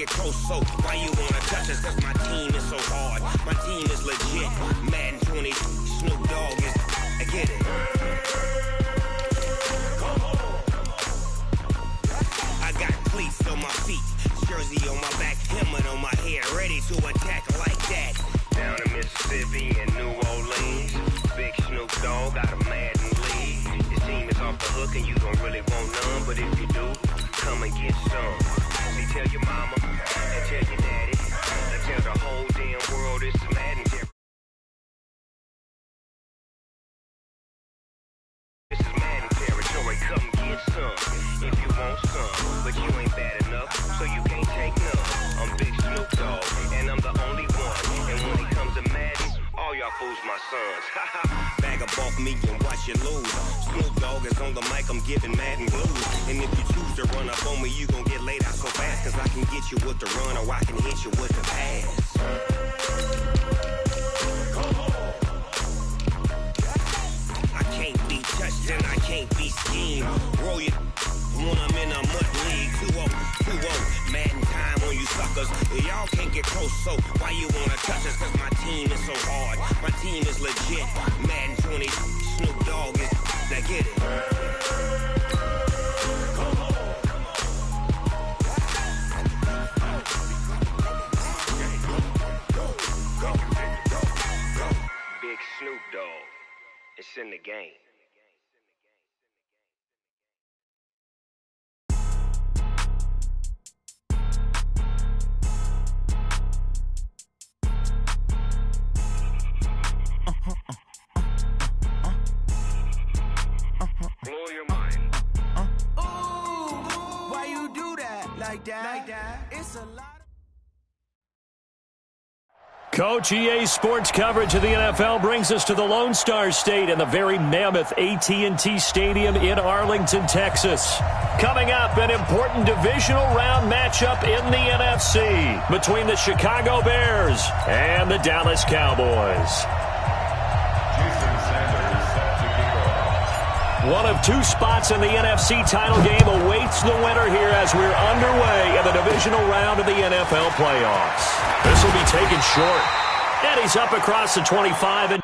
get close, so why you wanna touch us? Cause my team is so hard. My team is legit. Madden 20, Snoop Dogg is, I get it. I got cleats on my feet, jersey on my back, helmet on my head, ready to attack like that. Down in Mississippi and New Orleans, big Snoop Dogg got a Madden league. Your team is off the hook and you don't really want none, but if you do, come and get some. See, tell your mama and tell your daddy, and tell the whole damn world it's Madden. This is Madden territory, come get some if you want some, but you ain't bad enough, so you can't take none. I'm Big Snoop Dogg, and I'm the only one, and when it comes to Madden, all y'all fools my sons. Bag a bulk me and watch you lose. Snoop Dogg is on the mic, I'm giving Madden blues, and if you choose to run up on me, you gon' get laid out so fast, cause I can get you with the run, or I can hit you with the pass. And I can't be schemed. Roll you when I'm in a mud league. 2-0, 2-0. Madden time on you suckers. Y'all can't get close, so why you wanna touch us? Cause my team is so hard. My team is legit. Madden 20, Snoop Dogg is, now get it. Big Snoop Dogg. It's in the game. Blow your mind. Ooh, why you do that? Like that? It's a lot. Coach, EA Sports coverage of the NFL brings us to the Lone Star State in the very mammoth AT&T Stadium in Arlington, Texas. Coming up, an important divisional round matchup in the NFC between the Chicago Bears and the Dallas Cowboys. One of two spots in the NFC title game awaits the winner here as we're underway in the divisional round of the NFL playoffs. This will be taken short. And he's up across the 25 and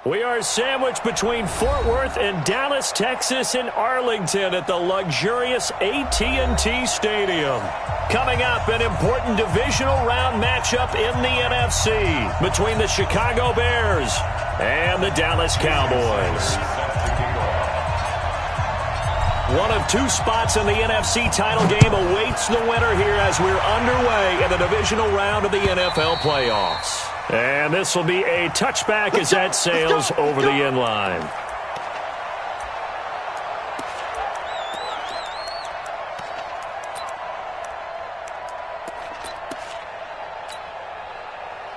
we are sandwiched between Fort Worth and Dallas, Texas, and Arlington at the luxurious AT&T Stadium. Coming up, an important divisional round matchup in the NFC between the Chicago Bears and the Dallas Cowboys. One of two spots in the NFC title game awaits the winner here as we're underway in the divisional round of the NFL playoffs. And this will be a touchback as that sails over the end line.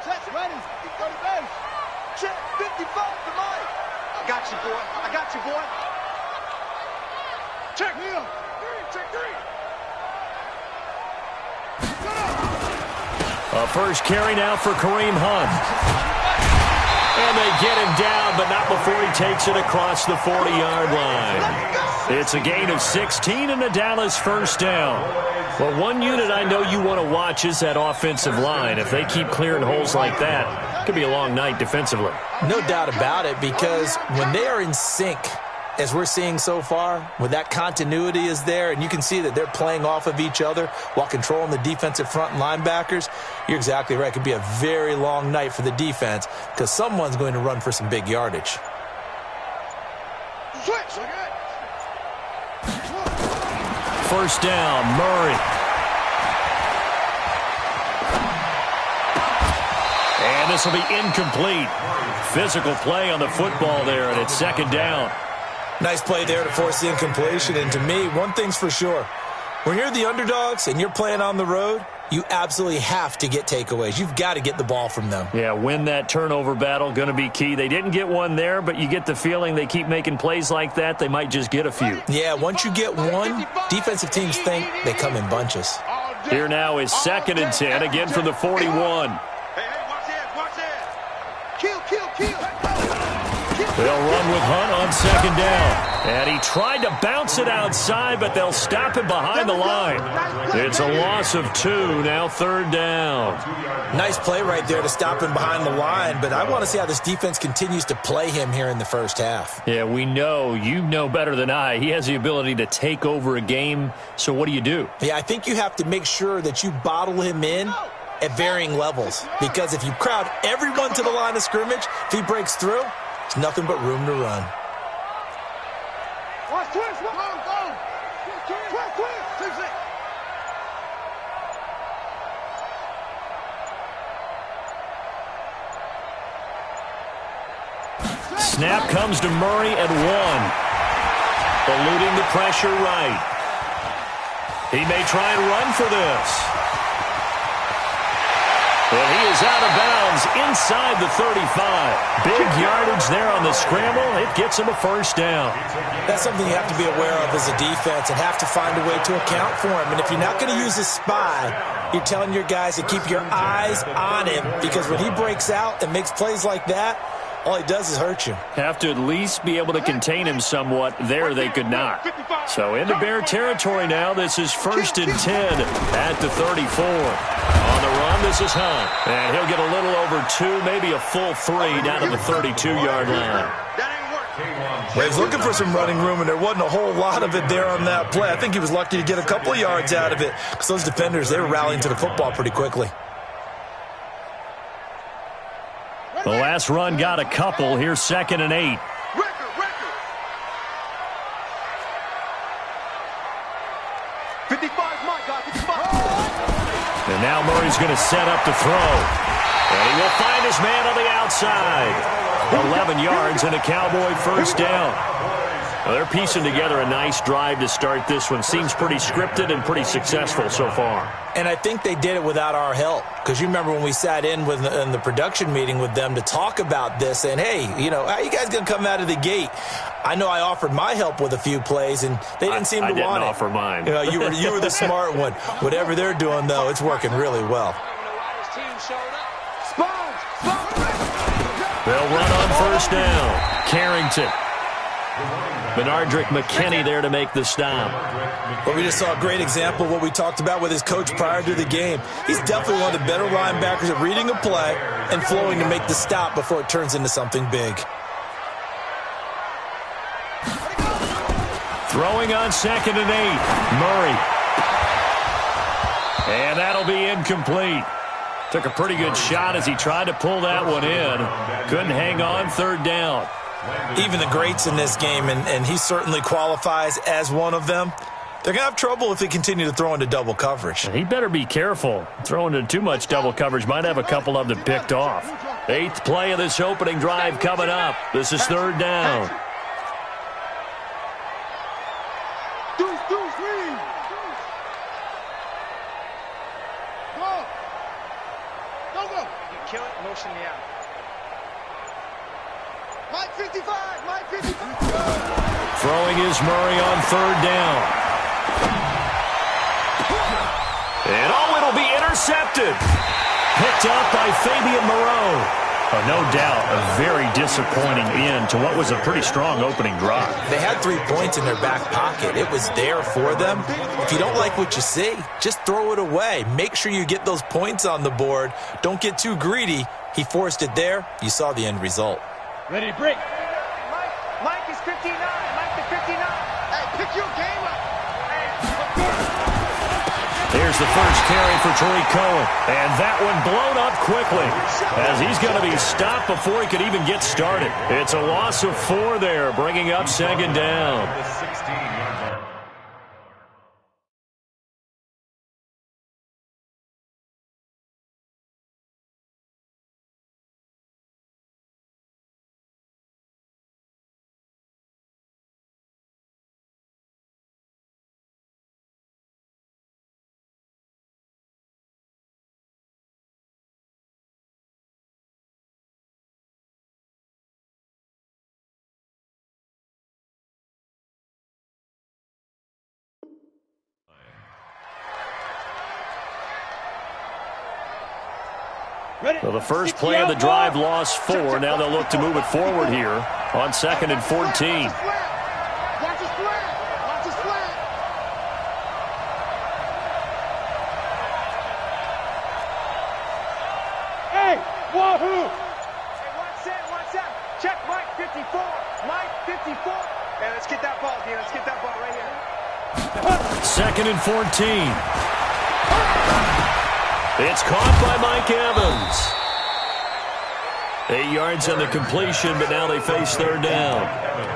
Check, ready. Go to base. Check, 55 to Mike. I got you, boy. I got you, boy. Check. Check three. A first carry now for Kareem Hunt. And they get him down, but not before he takes it across the 40-yard line. It's a gain of 16 and a Dallas first down. Well, one unit I know you want to watch is that offensive line. If they keep clearing holes like that, it could be a long night defensively. No doubt about it, because when they are in sync, as we're seeing so far, when that continuity is there and you can see that they're playing off of each other while controlling the defensive front and linebackers, you're exactly right. It could be a very long night for the defense because someone's going to run for some big yardage. First down, Murray. And this will be incomplete. Physical play on the football there, and it's second down. Nice play there to force the incompletion. And to me, one thing's for sure. When you're the underdogs and you're playing on the road, you absolutely have to get takeaways. You've got to get the ball from them. Yeah, win that turnover battle, going to be key. They didn't get one there, but you get the feeling they keep making plays like that, they might just get a few. Yeah, once you get one, defensive teams think they come in bunches. Here now is 2nd and 10, again from the 41. They'll run with Hunt on second down. And he tried to bounce it outside, but they'll stop him behind the line. It's a loss of 2, now third down. Nice play right there to stop him behind the line, but I want to see how this defense continues to play him here in the first half. Yeah, we know. You know better than I. He has the ability to take over a game, so what do? Yeah, I think you have to make sure that you bottle him in at varying levels, because if you crowd everyone to the line of scrimmage, if he breaks through, it's nothing but room to run. Snap comes to Murray at 1. Eluding the pressure right. He may try and run for this. And he is out of bounds inside the 35. Big yardage there on the scramble. It gets him a first down. That's something you have to be aware of as a defense and have to find a way to account for him. And if you're not going to use a spy, you're telling your guys to keep your eyes on him, because when he breaks out and makes plays like that, all he does is hurt you. Have to at least be able to contain him somewhat. There they could not. So into Bear territory now. This is 1st and 10 at the 34. On the run, this is Hunt. And he'll get a little over 2, maybe a full 3 down to the 32-yard line. Well, he's looking for some running room, and there wasn't a whole lot of it there on that play. I think he was lucky to get a couple of yards out of it, because those defenders, they were rallying to the football pretty quickly. The last run got a couple. Here's 2nd and 8. And now Murray's going to set up to throw. And he will find his man on the outside. 11 yards and a Cowboy first down. Well, they're piecing together a nice drive to start this one. Seems pretty scripted and pretty successful so far. And I think they did it without our help. Because you remember when we sat in the production meeting with them to talk about this, and hey, you know, how are you guys going to come out of the gate? I know I offered my help with a few plays, and they didn't seem to want it. I didn't offer mine. You know, you were the smart one. Whatever they're doing, though, it's working really well. They'll run on first down. Carrington. Benardrick McKinney there to make the stop. Well, we just saw a great example of what we talked about with his coach prior to the game. He's definitely one of the better linebackers at reading a play and flowing to make the stop before it turns into something big. Throwing on 2nd and 8. Murray. And that'll be incomplete. Took a pretty good shot as he tried to pull that one in. Couldn't hang on, third down. Even the greats in this game, and he certainly qualifies as one of them, they're going to have trouble if they continue to throw into double coverage. He better be careful. Throwing into too much double coverage might have a couple of them picked off. 8th play of this opening drive coming up. This is third down. Kill it, motion me out. Mike 55, Mike 55. Throwing is Murray on third down. And it'll be intercepted. Picked up by Fabian Moreau. No doubt a very disappointing end to what was a pretty strong opening drive. They had 3 points in their back pocket. It was there for them. If you don't like what you see, just throw it away. Make sure you get those points on the board. Don't get too greedy. He forced it there. You saw the end result. Ready to break. Mike is 59. Mike is 59. Hey, pick your game up. Here's the first carry for Tariq Cohen. And that one blown up quickly as he's going to be stopped before he could even get started. It's a loss of 4 there, bringing up second down. Well, the first play of the drive lost 4. Now they'll look to move it forward here on 2nd and 14. Watch his flag. Watch his flag. Hey, wahoo! Hey, one set. Check Mike 54. Mike 54. Hey, let's get that ball, dude. Let's get that ball right here. 2nd and 14. It's caught by Mike Evans. 8 yards on the completion, but now they face 3rd down.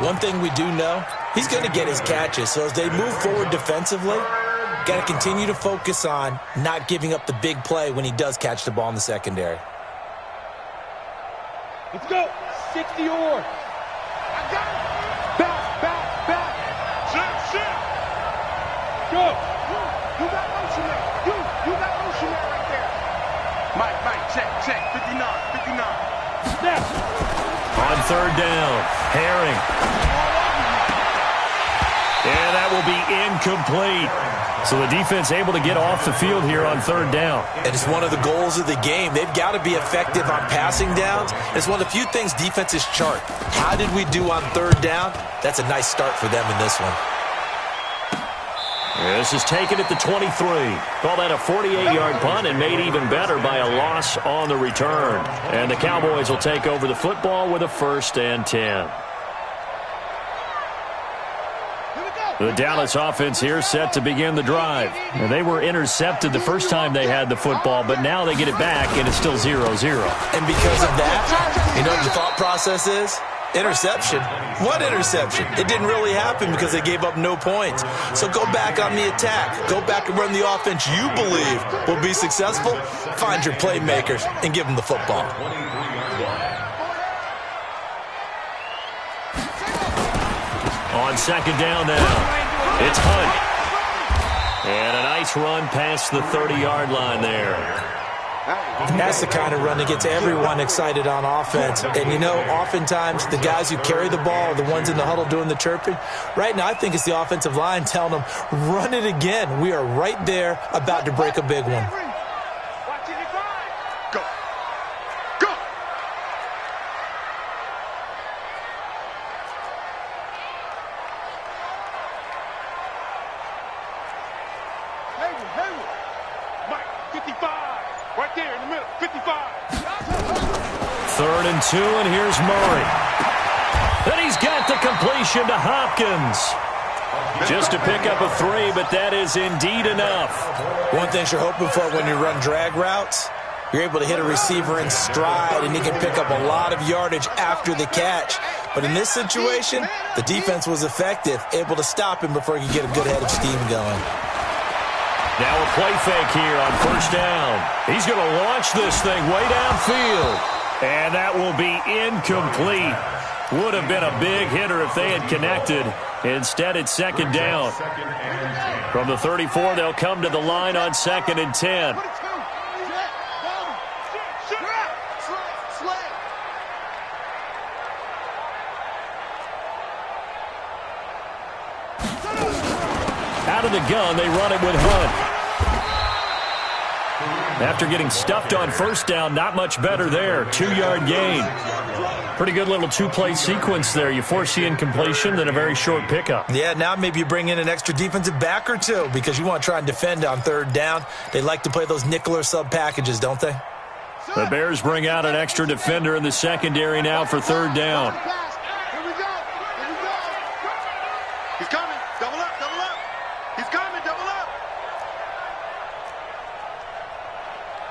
One thing we do know, he's going to get his catches. So as they move forward defensively, got to continue to focus on not giving up the big play when he does catch the ball in the secondary. Let's go. 60 or. I got it. Back. Sit. Go. You got motion there. You got motion there right there. Mike, check. 59. Snap. On 3rd down, Herring. And that will be incomplete. So the defense able to get off the field here on 3rd down. And it's one of the goals of the game. They've got to be effective on passing downs. It's one of the few things defenses chart. How did we do on 3rd down? That's a nice start for them in this one. This is taken at the 23. Call that a 48-yard punt and made even better by a loss on the return. And the Cowboys will take over the football with a 1st and 10. The Dallas offense here set to begin the drive. And they were intercepted the first time they had the football, but now they get it back, and it's still 0-0. And because of that, you know what the thought process is? Interception. What interception? It didn't really happen because they gave up no points. So go back on the attack. Go back and run the offense you believe will be successful. Find your playmakers and give them the football. On 2nd down now, it's Hunt. And a nice run past the 30-yard line there. That's the kind of run that gets everyone excited on offense. And, you know, oftentimes the guys who carry the ball are the ones in the huddle doing the chirping. Right now, I think it's the offensive line telling them, run it again. We are right there about to break a big one. Go. Hayward. Mike, 55. Right there in the middle, 55. 3rd and 2, and here's Murray. And he's got the completion to Hopkins. Just to pick up a 3, but that is indeed enough. One thing you're hoping for when you run drag routes, you're able to hit a receiver in stride, and he can pick up a lot of yardage after the catch. But in this situation, the defense was effective, able to stop him before he could get a good head of steam going. Now a play fake here on 1st down. He's going to launch this thing way downfield. And that will be incomplete. Would have been a big hitter if they had connected. Instead, it's 2nd down. From the 34, they'll come to the line on 2nd and 10. Out of the gun, they run it with Hunt. After getting stuffed on first down, not much better there. 2-yard gain. Pretty good little two-play sequence there. You force the incompletion, then a very short pickup. Yeah, now maybe you bring in an extra defensive back or two because you want to try and defend on third down. They like to play those nickel or sub packages, don't they? The Bears bring out an extra defender in the secondary now for third down. Here we go. He's coming. Double up. He's coming. Double up.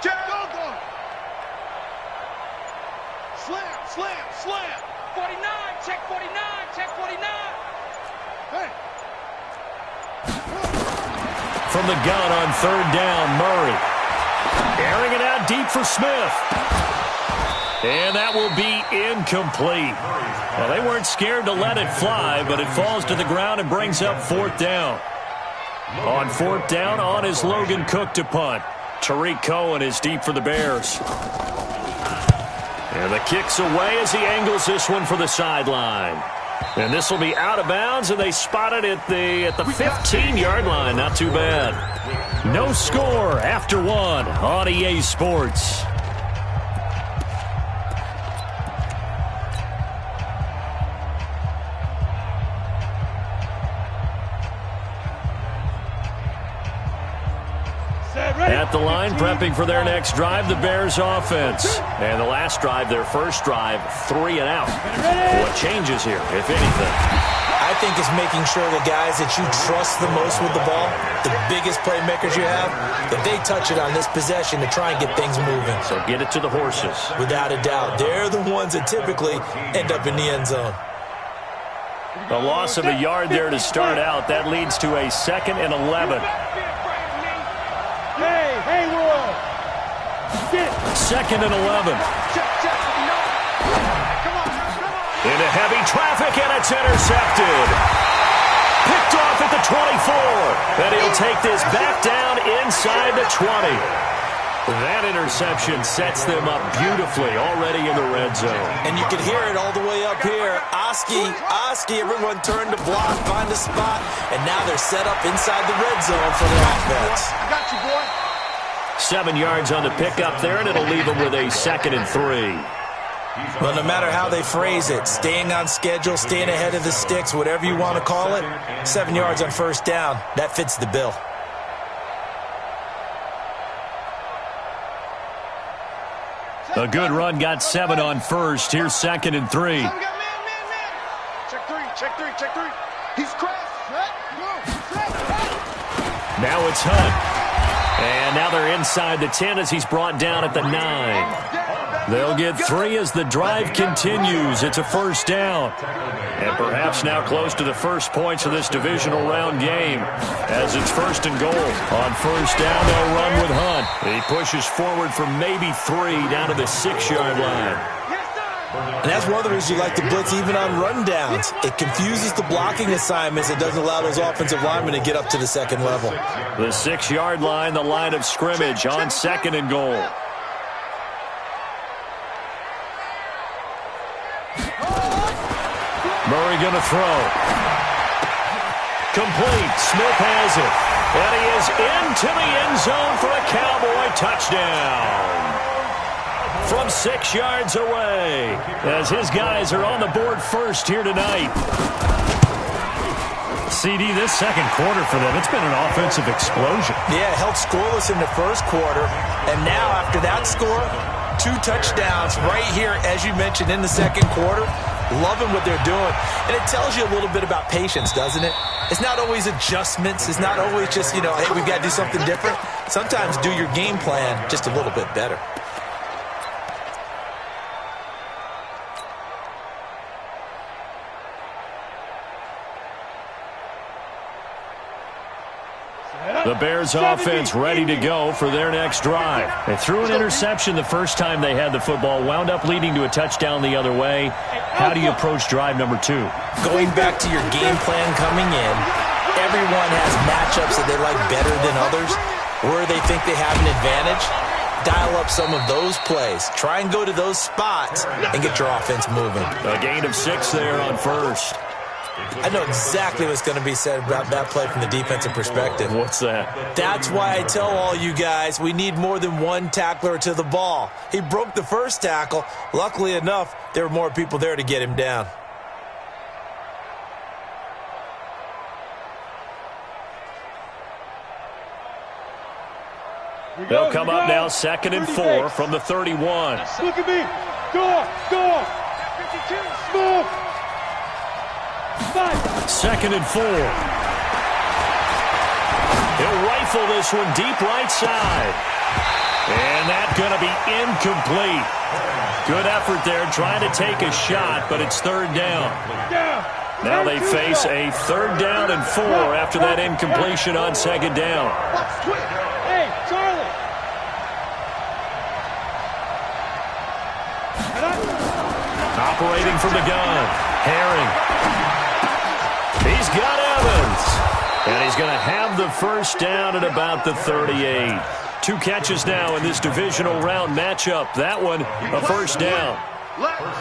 Check. Go. Slam. 49. Check 49. Hey. From the gun on third down, Murray. Airing it out deep for Smith. And that will be incomplete. Well, they weren't scared to let it fly, but it falls to the ground and brings up fourth down. On fourth down, on is Logan Cook to punt. Tariq Cohen is deep for the Bears. And the kick's away as he angles this one for the sideline. And this will be out of bounds, and they spot it at the 15-yard line. Not too bad. No score after one on EA Sports. At the line, prepping for their next drive, the Bears offense. And the last drive, their first drive, 3 and out. What changes here, if anything? I think it's making sure the guys that you trust the most with the ball, the biggest playmakers you have, that they touch it on this possession to try and get things moving. So get it to the horses. Without a doubt. They're the ones that typically end up in the end zone. A loss of a yard there to start out. That leads to a 2nd and 11. Hey, Will. 2nd and 11. Check. Come on. Into heavy traffic, and it's intercepted. Picked off at the 24. And he'll take this back down inside the 20. That interception sets them up beautifully already in the red zone. And you can hear it all the way up here. Oski, everyone turned to block, find a spot, and now they're set up inside the red zone for the offense. I got you, boy. 7 yards on the pickup there, and it'll leave them with a 2nd and 3. Well, no matter how they phrase it, staying on schedule, staying ahead of the sticks, whatever you want to call it, 7 yards on first down, that fits the bill. A good run got 7 on first. Here's 2nd and 3. We got man. Check three. He's crashed. Now it's Hunt. And now they're inside the 10 as he's brought down at the 9. They'll get 3 as the drive continues. It's a first down. And perhaps now close to the first points of this divisional round game as it's 1st and goal. On first down, they'll run with Hunt. He pushes forward for maybe 3 down to the 6-yard line. And that's one of the reasons you like to blitz even on rundowns. It confuses the blocking assignments. It doesn't allow those offensive linemen to get up to the second level. The 6-yard line, the line of scrimmage on 2nd and goal. Murray going to throw. Complete. Smith has it. And he is into the end zone for a Cowboy touchdown. From 6 yards away, as his guys are on the board first here tonight. CD, this second quarter for them, it's been an offensive explosion. Yeah, held scoreless in the first quarter, and now after that score, 2 touchdowns right here, as you mentioned, in the second quarter. Loving what they're doing. And it tells you a little bit about patience, doesn't it? It's not always adjustments. It's not always just, hey, we've got to do something different. Sometimes do your game plan just a little bit better. The Bears offense ready to go for their next drive. They threw an interception the first time they had the football, wound up leading to a touchdown the other way. How do you approach drive number 2? Going back to your game plan coming in, everyone has matchups that they like better than others, where they think they have an advantage. Dial up some of those plays. Try and go to those spots and get your offense moving. A gain of 6 there on first. I know exactly what's going to be said about that play from the defensive perspective. What's that? That's why I tell all you guys we need more than one tackler to the ball. He broke the first tackle. Luckily enough, there were more people there to get him down. They'll come up now, 2nd and 4 from the 31. Look at me. Go. Smooth. 2nd and 4. He'll rifle this one deep right side. And that's going to be incomplete. Good effort there trying to take a shot, but it's 3rd down. Now they face a 3rd down and 4 after that incompletion on 2nd down. Hey, Charlie. Operating from the gun, Herring. He's got Evans. And he's going to have the first down at about the 38. 2 catches now in this divisional round matchup. That one, a first down.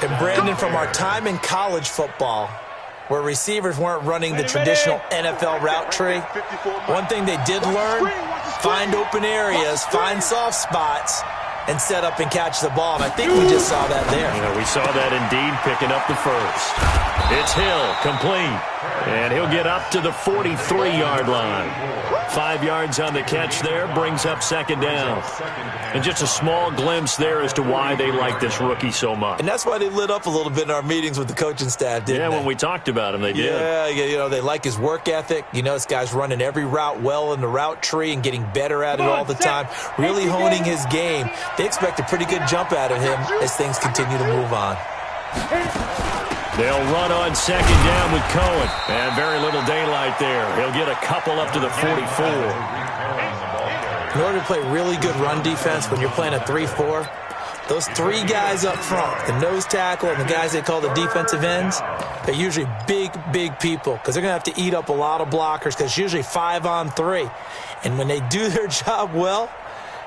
And Brandon, from our time in college football, where receivers weren't running the traditional NFL route tree, one thing they did learn, find open areas, find soft spots, and set up and catch the ball. And I think we just saw that there. We saw that indeed, picking up the first. It's Hill, complete. And he'll get up to the 43-yard line. 5 yards on the catch there, brings up 2nd down. And just a small glimpse there as to why they like this rookie so much. And that's why they lit up a little bit in our meetings with the coaching staff, didn't they? Yeah, when we talked about him, they did. Yeah, they like his work ethic. This guy's running every route well in the route tree and getting better at it all the time, really honing his game. They expect a pretty good jump out of him as things continue to move on. They'll run on 2nd down with Cohen. And very little daylight there. He'll get a couple up to the 44. In order to play really good run defense when you're playing a 3-4, those 3 guys up front, the nose tackle and the guys they call the defensive ends, they're usually big people because they're going to have to eat up a lot of blockers because it's usually 5 on 3. And when they do their job well,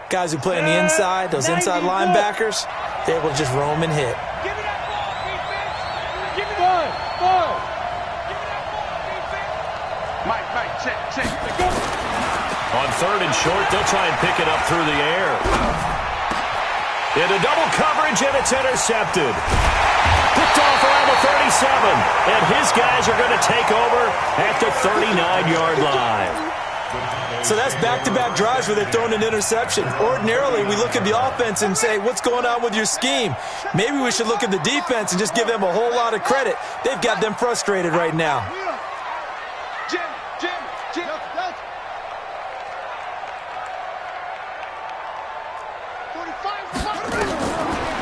guys who play on the inside, those inside linebackers, they're able to just roam and hit. Check. On 3rd and short, they'll try and pick it up through the air. Into double coverage, and it's intercepted. Picked off around the 37, and his guys are going to take over at the 39-yard line. So that's back-to-back drives where they're throwing an interception. Ordinarily, we look at the offense and say, what's going on with your scheme? Maybe we should look at the defense and just give them a whole lot of credit. They've got them frustrated right now.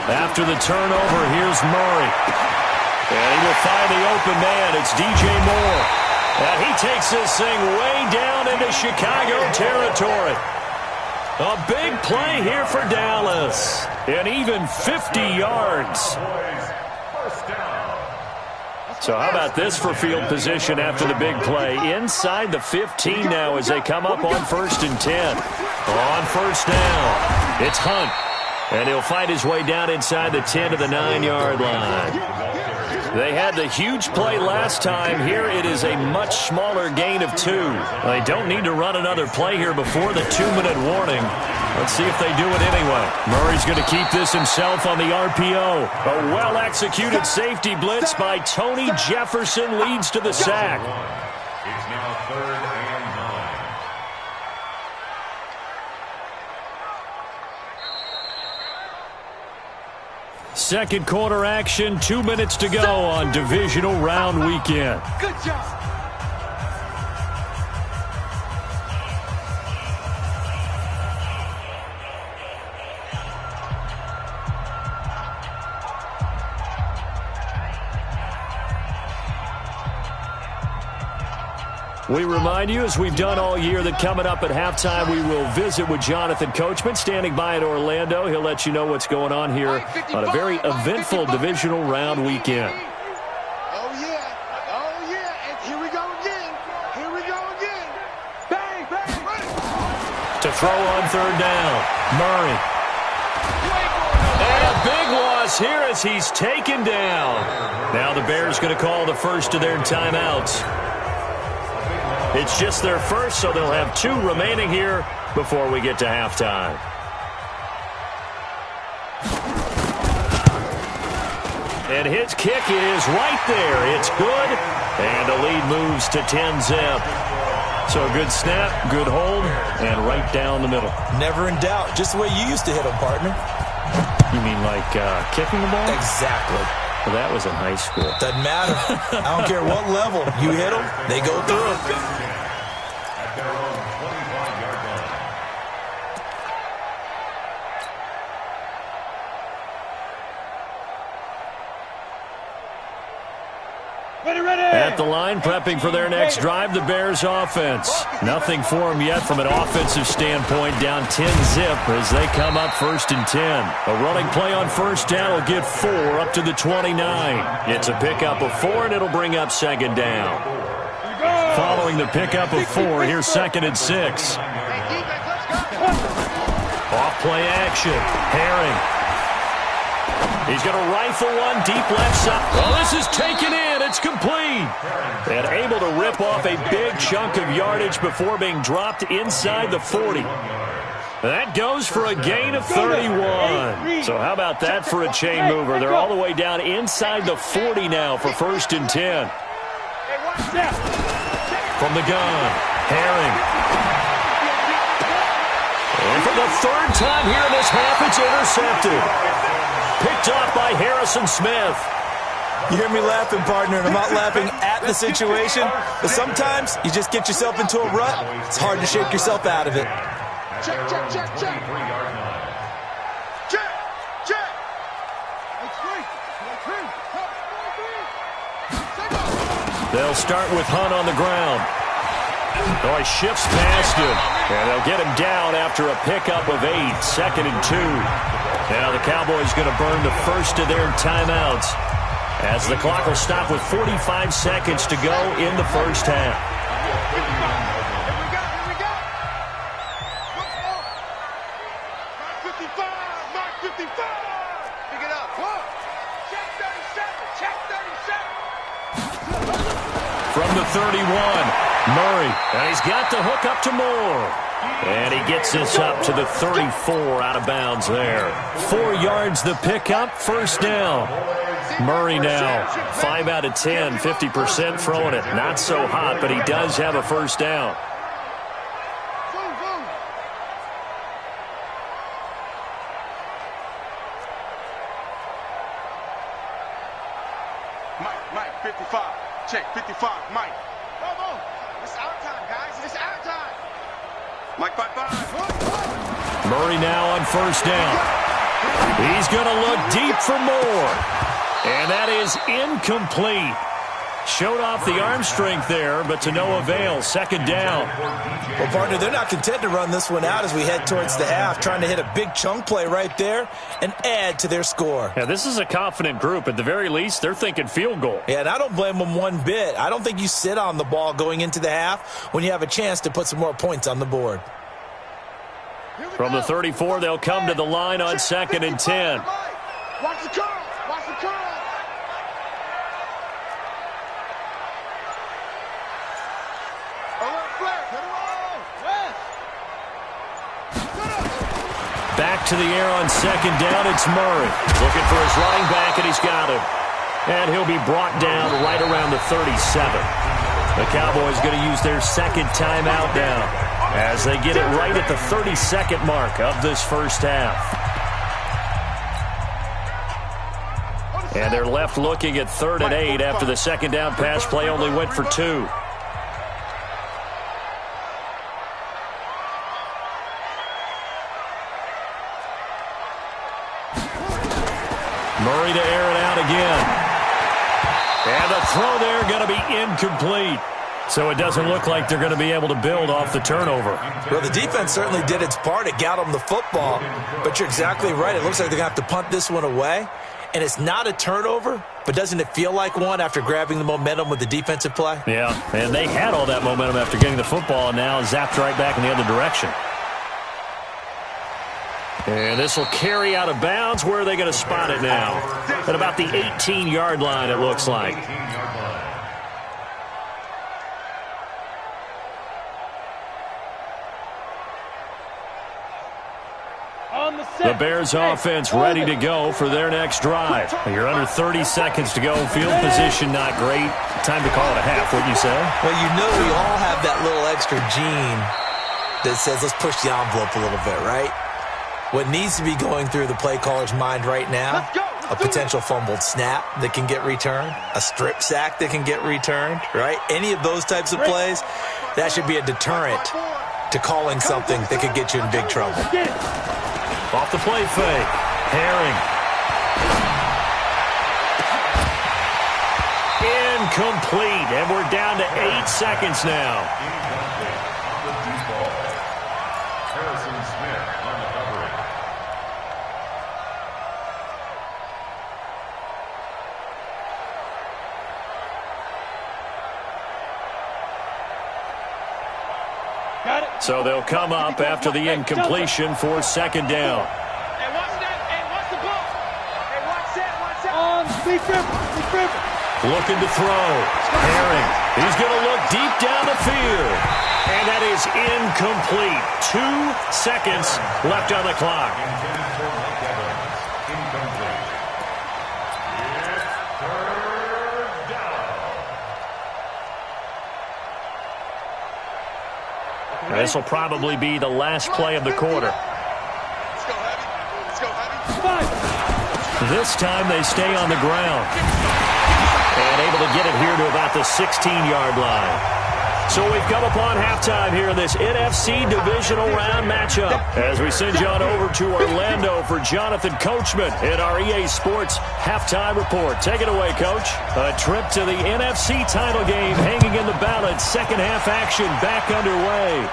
After the turnover, here's Murray. And he will find the open man. It's DJ Moore. And he takes this thing way down into Chicago territory. A big play here for Dallas. And even 50 yards. So how about this for field position after the big play? Inside the 15 now as they come up on 1st and 10. On 1st down, it's Hunt. And he'll fight his way down inside the 10 to the 9-yard line. They had the huge play last time. Here it is a much smaller gain of 2. They don't need to run another play here before the 2-minute warning. Let's see if they do it anyway. Murray's going to keep this himself on the RPO. A well-executed safety blitz by Tony Jefferson leads to the sack. It's now 3rd and 9. Second quarter action, 2 minutes to go on divisional round weekend. Good job. We remind you, as we've done all year, that coming up at halftime, we will visit with Jonathan Coachman, standing by in Orlando. He'll let you know what's going on here on a very eventful divisional round weekend. Oh, yeah. And here we go again. Bang. To throw on 3rd down, Murray. And big loss here as he's taken down. Now the Bears going to call the first of their timeouts. It's just their first, so they'll have 2 remaining here before we get to halftime. And his kick is right there. It's good. And the lead moves to 10-zip. So a good snap, good hold, and right down the middle. Never in doubt. Just the way you used to hit them, partner. You mean like kicking the ball? Exactly. Well, that was in high school. Doesn't matter. I don't care what level. You hit them, they go through. At their own 25-yard line. At the line, prepping for their next drive, the Bears offense. Nothing for them yet from an offensive standpoint, down 10-zip as they come up 1st and 10. A running play on first down will get 4 up to the 29. It's a pickup of 4, and it'll bring up 2nd down. Following the pickup of 4, here's 2nd and 6. Off play action. Herring. He's going to rifle one deep left side. Well, this is taken in. It's complete. And able to rip off a big chunk of yardage before being dropped inside the 40. That goes for a gain of 31. So how about that for a chain mover? They're all the way down inside the 40 now for 1st and 10. From the gun, Herring. And for the 3rd time here in this half, it's intercepted. Picked off by Harrison Smith. You hear me laughing, partner, and I'm not laughing at the situation, but sometimes you just get yourself into a rut. It's hard to shake yourself out of it. Check. They'll start with Hunt on the ground. Oh, he shifts past him, and they'll get him down after a pickup of 8, 2nd and 2. Now the Cowboys going to burn the first of their timeouts as the clock will stop with 45 seconds to go in the first half. Here we go. Mark 55. Pick it up. Check 37. From the 31, Murray, and he's got the hook up to Moore. And he gets this up to the 34 out of bounds there. 4 yards the pickup, 1st down. Murray now, 5 out of 10, 50% throwing it. Not so hot, but he does have a 1st down. Mike, 55. Check, 55, Mike. Bravo. It's our time, guys. It's our time. Mike, 5-5. Murray now on 1st down. He's going to look deep for more. And that is incomplete. Showed off the arm strength there, but to no avail. 2nd down. Well, partner, they're not content to run this one out as we head towards the half, trying to hit a big chunk play right there and add to their score. Yeah, this is a confident group. At the very least, they're thinking field goal. Yeah, and I don't blame them one bit. I don't think you sit on the ball going into the half when you have a chance to put some more points on the board. From the 34, they'll come to the line on 2nd and 10. Watch the curl. Back to the air on 2nd down, it's Murray. Looking for his running back, and he's got him. And he'll be brought down right around the 37. The Cowboys going to use their 2nd timeout now as they get it right at the 32nd mark of this first half. And they're left looking at 3rd and 8 after the 2nd down pass play only went for 2. Murray to air it out again. And the throw there going to be incomplete. So it doesn't look like they're going to be able to build off the turnover. Well, the defense certainly did its part. It got them the football. But you're exactly right. It looks like they're going to have to punt this one away. And it's not a turnover, but doesn't it feel like one after grabbing the momentum with the defensive play? Yeah, and they had all that momentum after getting the football and now zapped right back in the other direction. And this will carry out of bounds. Where are they going to spot it now? At about the 18-yard line, it looks like. The Bears offense ready to go for their next drive. You're under 30 seconds to go. Field position not great. Time to call it a half, wouldn't you say? Well, you know we all have that little extra gene that says let's push the envelope a little bit, right? What needs to be going through the play caller's mind right now, a potential fumbled snap that can get returned, a strip sack that can get returned, right? Any of those types of plays, that should be a deterrent to calling something that could get you in big trouble. Off the play fake. Herring. Incomplete. And we're down to 8 seconds now. So they'll come up after the incompletion for second down. Hey, watch that. Hey, watch the ball. Hey, watch that. Looking to throw. Herring. He's going to look deep down the field. And that is incomplete. 2 seconds left on the clock. This will probably be the last play of the quarter. This time they stay on the ground. And able to get it here to about the 16-yard line. So we've come upon halftime here in this NFC Divisional Round matchup. As we send you on over to Orlando for Jonathan Coachman in our EA Sports Halftime Report. Take it away, Coach. A trip to the NFC title game hanging in the balance. Second half action back underway.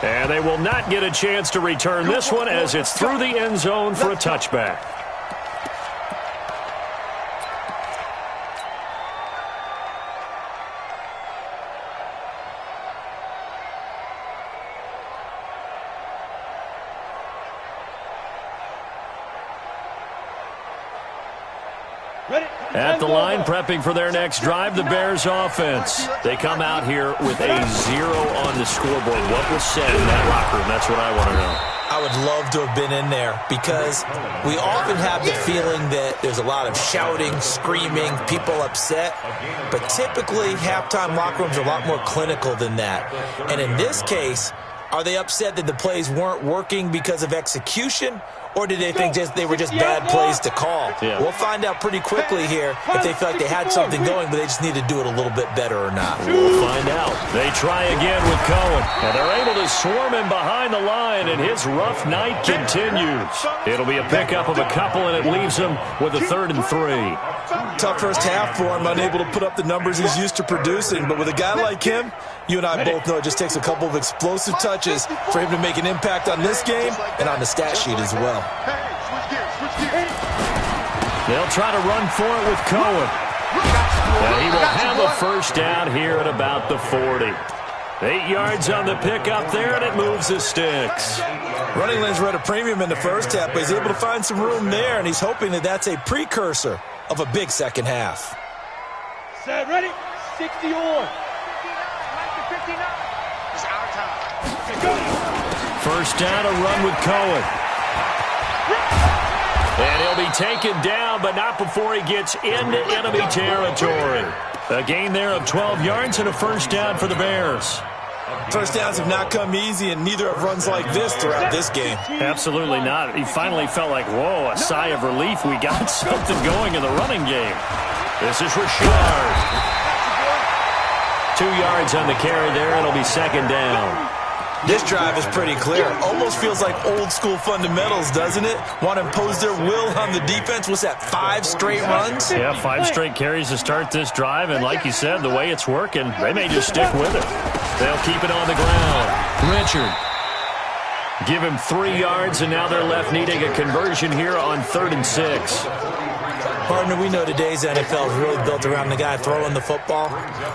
And they will not get a chance to return this one as it's through the end zone for a touchback. At the line, prepping for their next drive, the Bears offense. They come out here with a 0 on the scoreboard. What was said in that locker room? That's what I want to know. I would love to have been in there because we often have the feeling that there's a lot of shouting, screaming, people upset. But typically, halftime locker rooms are a lot more clinical than that. And in this case, are they upset that the plays weren't working because of execution? Or did they think they were just bad plays to call? Yeah. We'll find out pretty quickly here if they feel like they had something going, but they just need to do it a little bit better or not. We'll find out. They try again with Cohen, and they're able to swarm him behind the line, and his rough night continues. It'll be a pickup of a couple, and it leaves him with a 3rd and 3. Tough first half for him, unable to put up the numbers he's used to producing, but with a guy like him, you and I both know it just takes a couple of explosive touches for him to make an impact on this game and on the stat sheet as well. They'll try to run for it with Cohen. And he will have a first down here at about the 40. 8 yards on the pickup there, and it moves the sticks. Running lanes were at a premium in the first half, but he's able to find some room there, and he's hoping that that's a precursor of a big second half. Set, ready, 60 on. First down, a run with Cohen. And he'll be taken down, but not before he gets into enemy territory. A gain there of 12 yards and a first down for the Bears. First downs have not come easy, and neither have runs like this throughout this game. Absolutely not. He finally felt like, whoa, a sigh of relief. We got something going in the running game. This is Richard. 2 yards on the carry there. It'll be second down. This drive is pretty clear. Almost feels like old school fundamentals, doesn't it? Want to impose their will on the defense. What's that, 5 straight runs? Yeah, 5 straight carries to start this drive. And like you said, the way it's working, they may just stick with it. They'll keep it on the ground. Richard. Give him 3 yards, and now they're left needing a conversion here on 3rd and 6. Partner, we know today's NFL is really built around the guy throwing the football.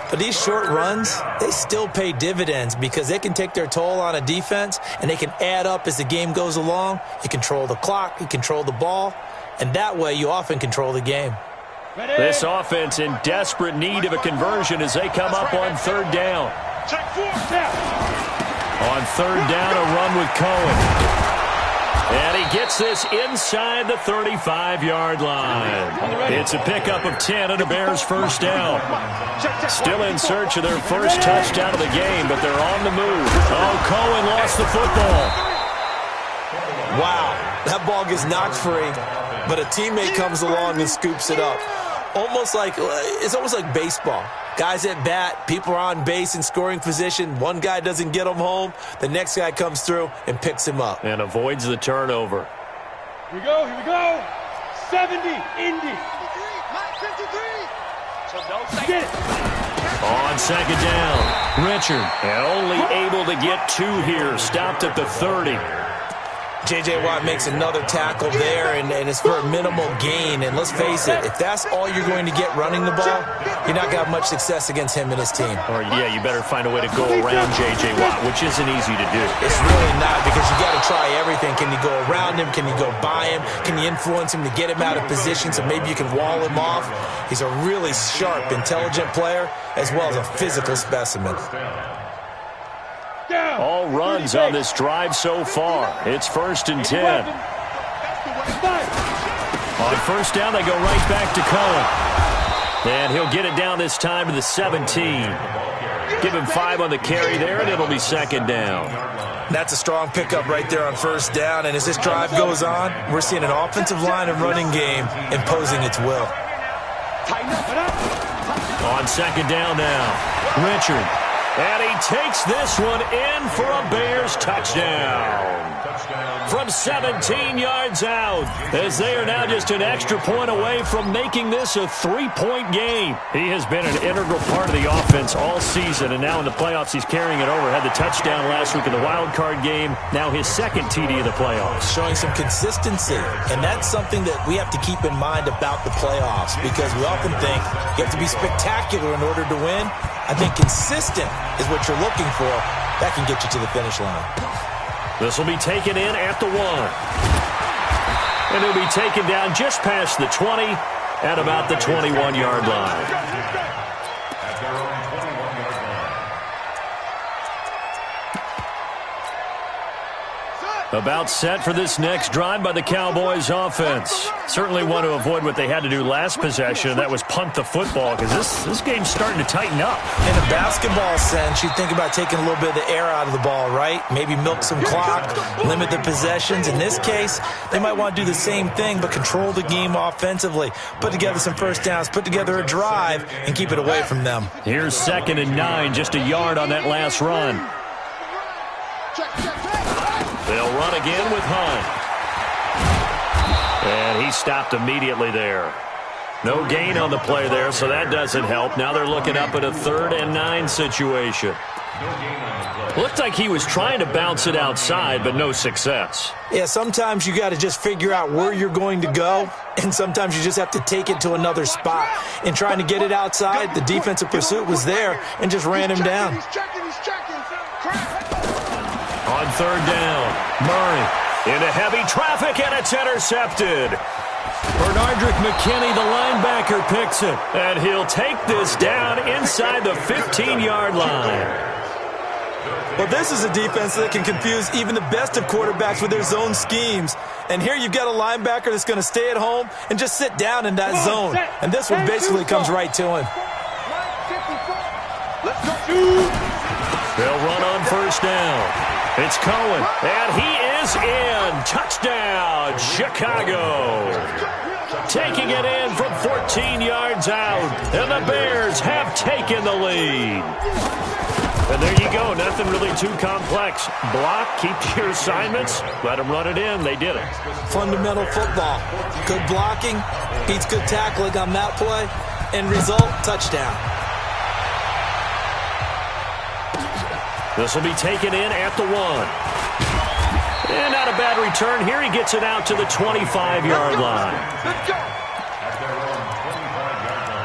But these short runs, they still pay dividends because they can take their toll on a defense, and they can add up as the game goes along. You control the clock, you control the ball, and that way you often control the game. This offense in desperate need of a conversion as they come up on 3rd down. On 3rd down, a run with Cohen. And he gets this inside the 35-yard line. It's a pickup of 10 and a Bears first down. Still in search of their first touchdown of the game, but they're on the move. Oh, Cohen lost the football. Wow, that ball gets knocked free, but a teammate comes along and scoops it up. It's almost like baseball. Guys at bat, people are on base in scoring position. One guy doesn't get him home. The next guy comes through and picks him up. And avoids the turnover. Here we go. 70, Indy. 53. So don't say Get it. On 2nd down, Richard. And only able to get 2 here. Stopped at the 30. J.J. Watt makes another tackle there, and it's for a minimal gain. And let's face it, if that's all you're going to get running the ball, you're not going to have much success against him and his team. Or, yeah, you better find a way to go around J.J. Watt, which isn't easy to do. It's really not, because you got to try everything. Can you go around him? Can you go by him? Can you influence him to get him out of position so maybe you can wall him off? He's a really sharp, intelligent player, as well as a physical specimen. All runs on this drive so far. It's 1st and 10. On 1st down, they go right back to Cohen. And he'll get it down this time to the 17. Give him 5 on the carry there, and it'll be 2nd down. That's a strong pickup right there on 1st down. And as this drive goes on, we're seeing an offensive line and running game imposing its will. On 2nd down now, Richard. And he takes this one in for a Bears touchdown. From 17 yards out, as they are now just an extra point away from making this a 3-point game. He has been an integral part of the offense all season, and now in the playoffs he's carrying it over. Had the touchdown last week in the wild card game, now his 2nd TD of the playoffs. Showing some consistency, and that's something that we have to keep in mind about the playoffs, because we often think you have to be spectacular in order to win. I think consistent is what you're looking for. That can get you to the finish line. This will be taken in at the 1. And it'll be taken down just past the 20 at about the 21-yard line. At their own 21-yard line. About set for this next drive by the Cowboys offense. Certainly want to avoid what they had to do last possession, and that was punt the football, because this game's starting to tighten up. In a basketball sense, you think about taking a little bit of the air out of the ball, right? Maybe milk some clock, limit the possessions. In this case, they might want to do the same thing, but control the game offensively. Put together some first downs, put together a drive, and keep it away from them. Here's 2nd and 9, just a yard on that last run. They'll run again with Hunt. And he stopped immediately there. No gain on the play there, so that doesn't help. Now they're looking up at a 3rd and 9 situation. Looked like he was trying to bounce it outside, but no success. Yeah, sometimes you got to just figure out where you're going to go, and sometimes you just have to take it to another spot. In trying to get it outside, the defensive pursuit was there and just ran him down. On 3rd down, Murray into heavy traffic, and it's intercepted. Bernardrick McKinney, the linebacker, picks it, and he'll take this down inside the 15-yard line. Well, this is a defense that can confuse even the best of quarterbacks with their zone schemes. And here you've got a linebacker that's going to stay at home and just sit down in that zone. And this one basically comes right to him. They'll run on 1st down. It's Cohen, and he is in. Touchdown, Chicago. Taking it in from 14 yards out, and the Bears have taken the lead. And there you go, nothing really too complex. Block, keep your assignments, let them run it in. They did it. Fundamental football. Good blocking, beats good tackling on that play, end result, touchdown. This will be taken in at the 1. onside return here. He gets it out to the 25-yard line. Let's go. At their own 25-yard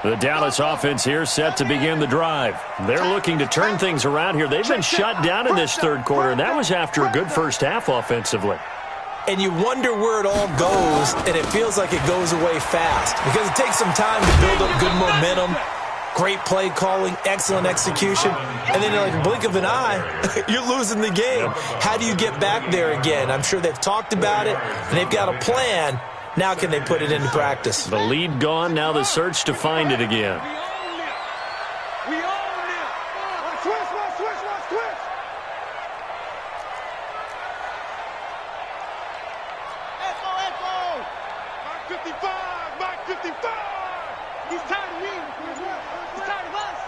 line. The Dallas offense here set to begin the drive. They're looking to turn things around here. They've been shut down in this third quarter, and that was after a good first half offensively. And you wonder where it all goes, and it feels like it goes away fast because it takes some time to build up good momentum, great play calling, excellent execution, and then in like a blink of an eye, you're losing the game. How do you get back there again? I'm sure they've talked about it, and they've got a plan. Now can they put it into practice? The lead gone, now the search to find it again. We own it. Watch switch. Echo. Mark 55. He's tired of me. He's tired of us.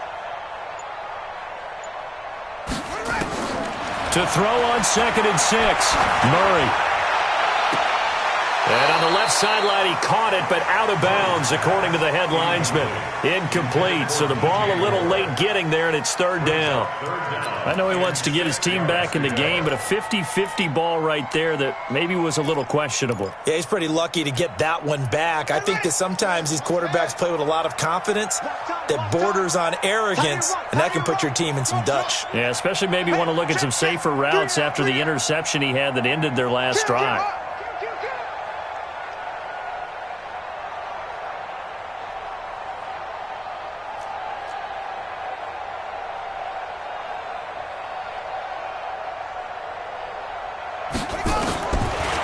To throw on 2nd and 6, Murray. And on the left sideline, he caught it, but out of bounds, according to the head linesman. Incomplete, so the ball a little late getting there, and it's 3rd down. I know he wants to get his team back in the game, but a 50-50 ball right there that maybe was a little questionable. Yeah, he's pretty lucky to get that one back. I think that sometimes these quarterbacks play with a lot of confidence that borders on arrogance, and that can put your team in some Dutch. Yeah, especially maybe want to look at some safer routes after the interception he had that ended their last drive.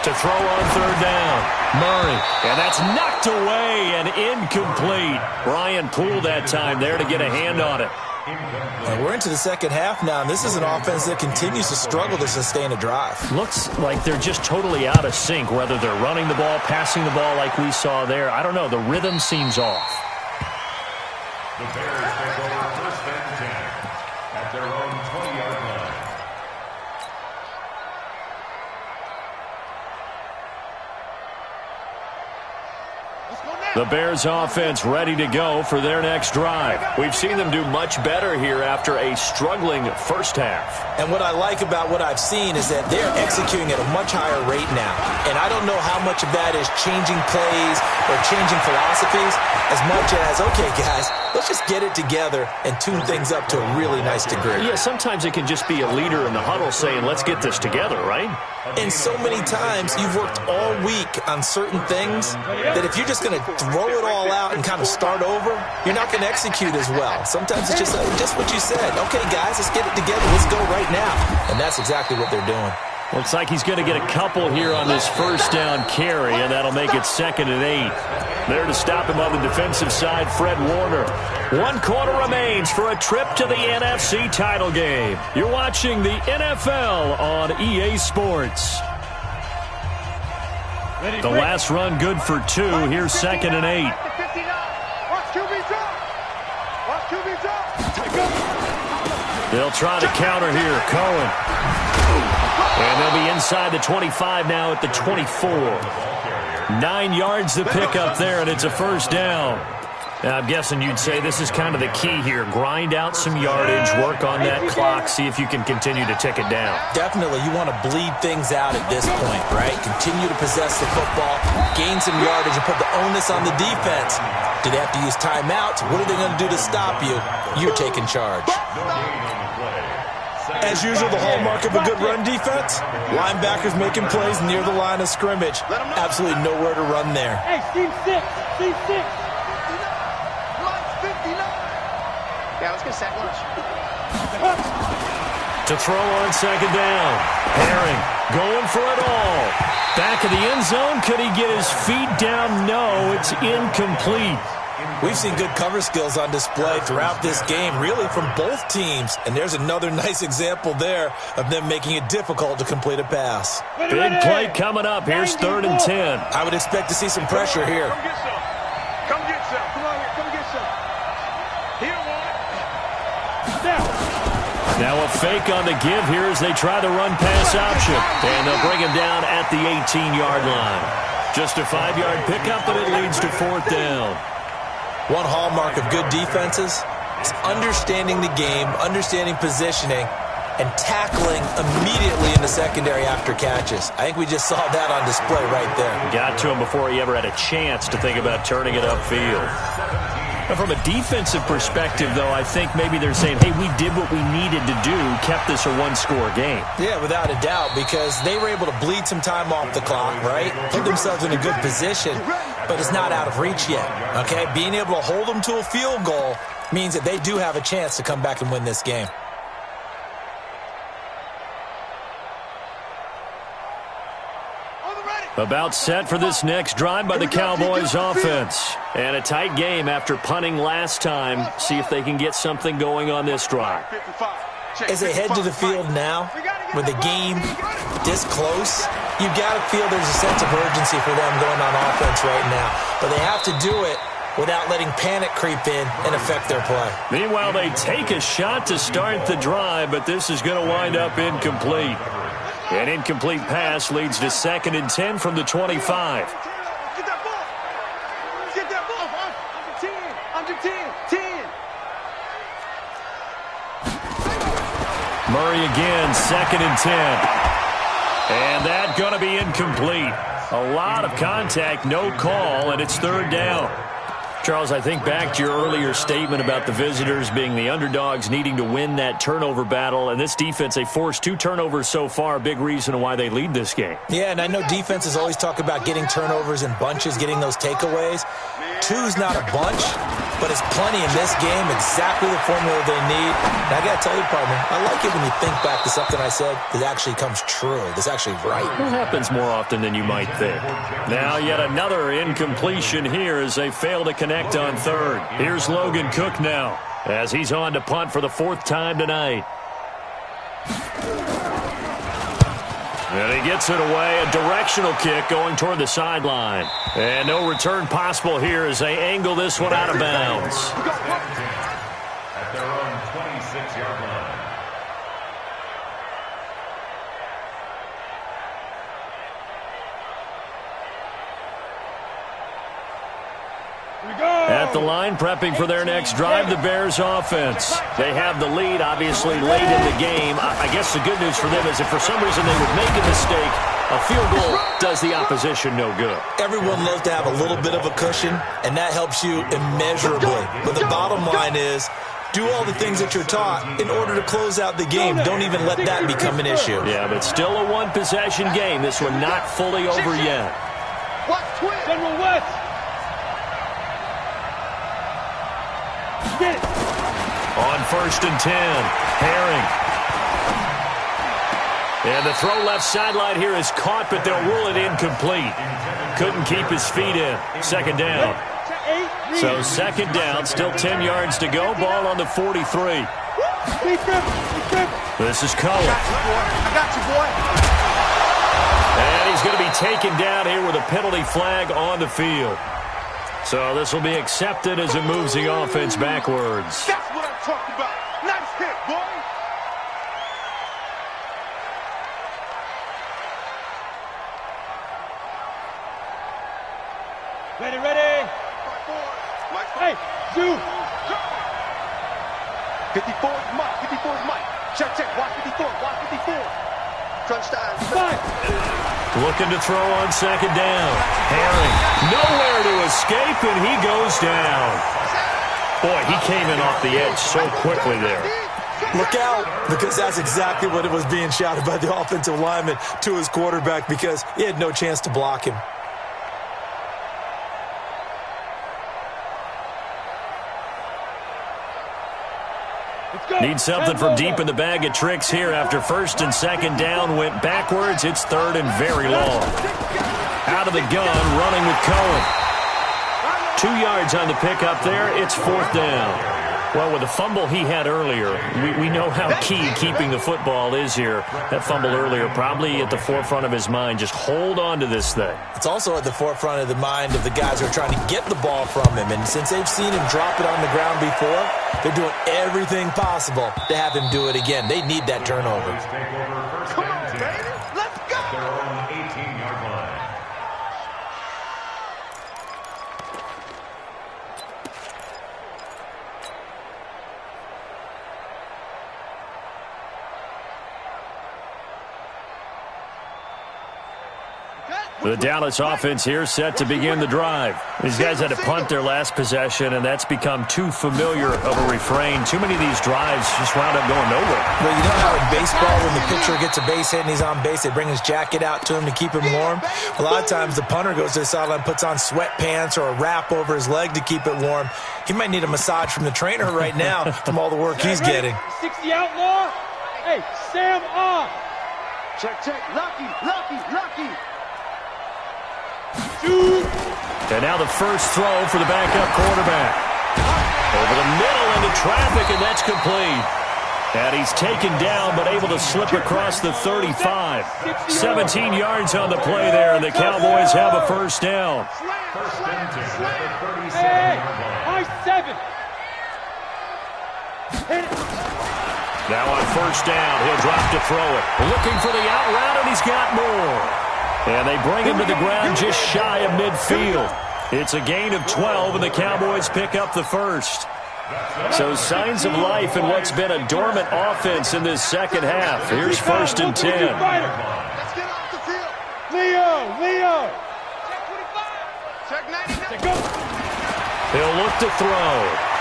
To throw on 3rd down, Murray. And that's knocked away and incomplete. Brian Poole that time there to get a hand on it. And we're into the second half now, and this is an offense that continues to struggle to sustain a drive. Looks like they're just totally out of sync, whether they're running the ball, passing the ball like we saw there. I don't know. The rhythm seems off. The Bears take over 1st and 10 at their own 20-yard line. The Bears offense ready to go for their next drive. We've seen them do much better here after a struggling first half. And what I like about what I've seen is that they're executing at a much higher rate now. And I don't know how much of that is changing plays or changing philosophies as much as, okay, guys, let's just get it together and tune things up to a really nice degree. Yeah, sometimes it can just be a leader in the huddle saying, let's get this together, right? And so many times you've worked all week on certain things that if you're just going to throw it all out and kind of start over, you're not going to execute as well. Sometimes it's just what you said. Okay, guys, let's get it together. Let's go right now. And that's exactly what they're doing. Looks like he's going to get a couple here on this first down carry, and that'll make it 2nd and 8. There to stop him on the defensive side, Fred Warner. 1 quarter remains for a trip to the NFC title game. You're watching the NFL on EA Sports. The last run good for 2. Here's 2nd and 8. They'll try to counter here. Cohen. And they'll be inside the 25 now at the 24. 9 yards to pick up there, and it's a first down. Now, I'm guessing you'd say this is kind of the key here. Grind out some yardage, work on that clock, see if you can continue to tick it down. Definitely, you want to bleed things out at this point, right? Continue to possess the football, gain some yardage, and put the onus on the defense. Do they have to use timeouts? What are they going to do to stop you? You're taking charge. As usual, the hallmark of a good run defense, linebackers making plays near the line of scrimmage. Absolutely nowhere to run there. Hey, Steve 6. Yeah, let's get sack lunch. To throw on 2nd down. Herring going for it all. Back of the end zone. Could he get his feet down? No, it's incomplete. We've seen good cover skills on display throughout this game, really from both teams. And there's another nice example there of them making it difficult to complete a pass. Big play coming up. Here's 3rd and 10. I would expect to see some pressure here. Come get some. Come on here. Come get some. Here, one. Now a fake on the give here as they try the run-pass option. And they'll bring him down at the 18-yard line. Just a 5-yard pickup, and it leads to 4th down. One hallmark of good defenses is understanding the game, understanding positioning, and tackling immediately in the secondary after catches. I think we just saw that on display right there. Got to him before he ever had a chance to think about turning it upfield. Now, from a defensive perspective, though, I think maybe they're saying, hey, we did what we needed to do, kept this a one-score game. Yeah, without a doubt, because they were able to bleed some time off the clock, right? Put themselves in a good position, but it's not out of reach yet, okay? Being able to hold them to a field goal means that they do have a chance to come back and win this game. About set for this next drive by the Cowboys offense. And a tight game after punting last time. See if they can get something going on this drive. As they head to the field now, with the game this close, you got to feel there's a sense of urgency for them going on offense right now. But they have to do it without letting panic creep in and affect their play. Meanwhile, they take a shot to start the drive, but this is going to wind up incomplete. An incomplete pass leads to 2nd and 10 from the 25. Get that ball. Get that ball. Under 10. 10. Murray again, 2nd and 10. And that going to be incomplete. A lot of contact, no call, and it's 3rd down. Charles, I think back to your earlier statement about the visitors being the underdogs needing to win that turnover battle. And this defense, they forced 2 turnovers so far, a big reason why they lead this game. Yeah, and I know defenses always talk about getting turnovers in bunches, getting those takeaways. 2's not a bunch, but it's plenty in this game, exactly the formula they need. And I got to tell you, partner, I like it when you think back to something I said that actually comes true, that's actually right. It happens more often than you might think. Now yet another incompletion here as they fail to connect on 3rd. Here's Logan Cook now as he's on to punt for the 4th time tonight. And he gets it away, a directional kick going toward the sideline. And no return possible here as they angle this one out of bounds. At their own 26-yard line. At the line, prepping for their next drive, the Bears offense. They have the lead, obviously, late in the game. I guess the good news for them is if for some reason they would make a mistake, a field goal does the opposition no good. Everyone loves to have a little bit of a cushion, and that helps you immeasurably. But the bottom line is, do all the things that you're taught in order to close out the game. Don't even let that become an issue. Yeah, but still a one-possession game. This one not fully over yet. General West. On 1st and 10, Herring. And the throw left sideline here is caught, but they'll rule it incomplete. Couldn't keep his feet in. 2nd down. So 2nd down, still 10 yards to go. Ball on the 43. This is Cullen. I got you, boy. And he's going to be taken down here with a penalty flag on the field. So this will be accepted as it moves the offense backwards. That's what I'm talking about. Nice hit, boy. Ready. Hey, Zoo. 54 is Mike. 54 is Mike. Check. Watch 54. Watch 54. Touchdown. Looking to throw on 2nd down. Herring, nowhere to escape, and he goes down. Boy, he came in off the edge so quickly there. Look out, because that's exactly what it was being shouted by the offensive lineman to his quarterback, because he had no chance to block him. Need something from deep in the bag of tricks here after 1st and 2nd down went backwards. It's 3rd and very long. Out of the gun, running with Cohen. 2 yards on the pickup there. It's 4th down. Well, with the fumble he had earlier, we know how key keeping the football is here. That fumble earlier probably at the forefront of his mind. Just hold on to this thing. It's also at the forefront of the mind of the guys who are trying to get the ball from him. And since they've seen him drop it on the ground before, they're doing everything possible to have him do it again. They need that turnover. Come on, baby. Let's go. Their own 18-yard line. The Dallas offense here set to begin the drive. These guys had to punt their last possession, and that's become too familiar of a refrain. Too many of these drives just wound up going nowhere. Well, you know how in baseball when the pitcher gets a base hit and he's on base, they bring his jacket out to him to keep him warm? A lot of times the punter goes to the sideline, puts on sweatpants or a wrap over his leg to keep it warm. He might need a massage from the trainer right now from all the work he's getting. 60 outlaw. Hey, Sam off. Check, check. Lucky, lucky, lucky. And now the first throw for the backup quarterback. Over the middle into traffic, and that's complete. And he's taken down, but able to slip across the 35. 17 yards on the play there, and the Cowboys have a first down. First and 10 at the 37-yard Hey, line. high 7. Hit it. Now on first down, he'll drop to throw it. Looking for the out route, and he's got more. And they bring him to the ground just shy of midfield. It's a gain of 12, and the Cowboys pick up the first. So signs of life in what's been a dormant offense in this second half. Here's first and 10. Let's get off the field. Leo. Check 99. Go. He'll look to throw.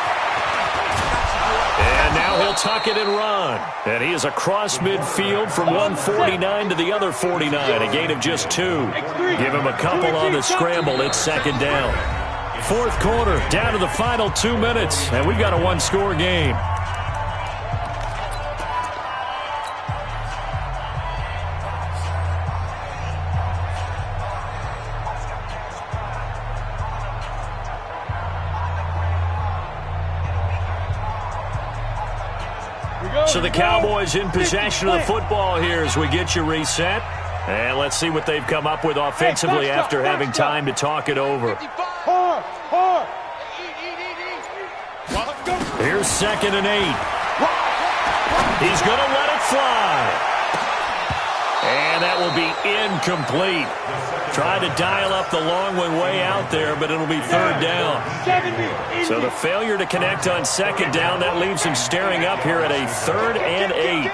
And now he'll tuck it and run. And he is across midfield from 149 to the other 49. A gain of just 2. Give him a couple on the scramble. It's second down. Fourth quarter, down to the final 2 minutes. And we've got a one-score game. So the Cowboys in possession of the football here as we get you reset. And let's see what they've come up with offensively after having time to talk it over. Hard. Here's second and 8. He's going to let it fly. And that will be incomplete. Tried to dial up the long one way out there, but it'll be third down. So the failure to connect on second down, that leaves him staring up here at a 3rd and 8.